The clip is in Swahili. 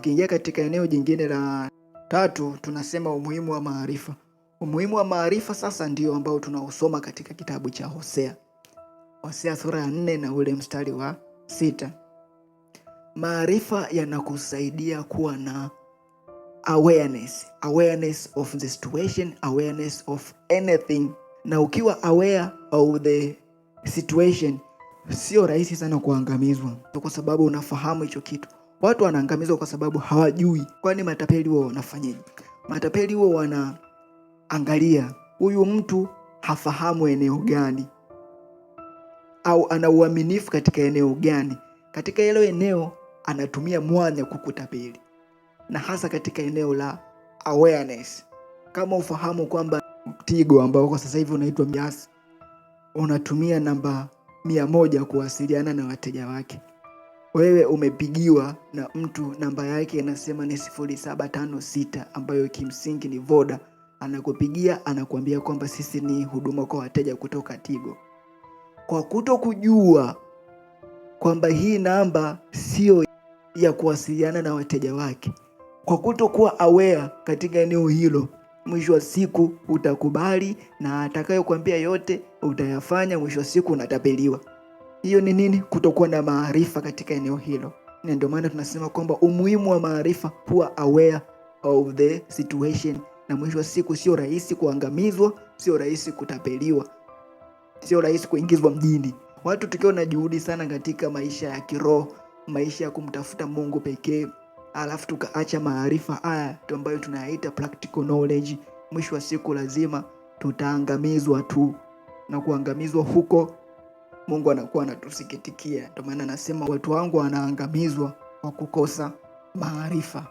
Tukiingia katika eneo jingine la tatu, tunasema umuhimu wa maarifa. Umuhimu wa maarifa sasa ndio ambao tunausoma katika kitabu cha Hosea. Hosea sura ya 4 na ule mstari wa 6. Maarifa yanakusaidia kuwa na awareness of the situation, awareness of anything. Na ukiwa aware of the situation, sio rahisi sana kuangamizwa, kwa sababu unafahamu hicho kitu. Watu wanaangamizwa kwa sababu hawajui. Kwani matapeli wao wanafanyaje? Matapeli wao wanaangalia huyu mtu hafahamu eneo gani, au ana uaminifu katika eneo gani. Katika hilo eneo anatumia mwanya kukutapeli, na hasa katika eneo la awareness. Kama ufahamu kwamba Tigo ambao kwa sasa hivi unaitwa Mias unatumia namba 100 kuwasiliana na wateja wake. Wewe umepigiwa na mtu namba yake inasema ni 0756 ambayo kimsingi ni Voda. Anakupigia anakuambia kwamba sisi ni huduma kwa wateja kutoka Tigo. Kwa kuto kujua kwamba hii namba sio ya kuwasiliana na wateja wake, kwa kuto kuwa aware katika eneo hilo, mwisho wa siku utakubali na atakayokuambia yote utayafanya. Mwisho wa siku unatapeliwa. Hiyo ni nini? Kutokuwa na maarifa katika eneo hilo. Na ndio maana tunasema kwamba umuhimu wa maarifa, kuwa aware of the situation. Na mwisho wa siku sio rahisi kuangamizwa, sio rahisi kutapeliwa, sio rahisi kuingizwa mjini. Watu tukiwa na juhudi sana katika maisha ya kiroho, maisha ya kumtafuta Mungu pekee, alafu tukaacha maarifa haya ambayo tunayaita practical knowledge, mwisho wa siku lazima tutaangamizwa tu. Na kuangamizwa huko Mungu anakuwa anatusikitikia. Ndio maana anasema watu wangu wanaangamizwa kwa kukosa maarifa.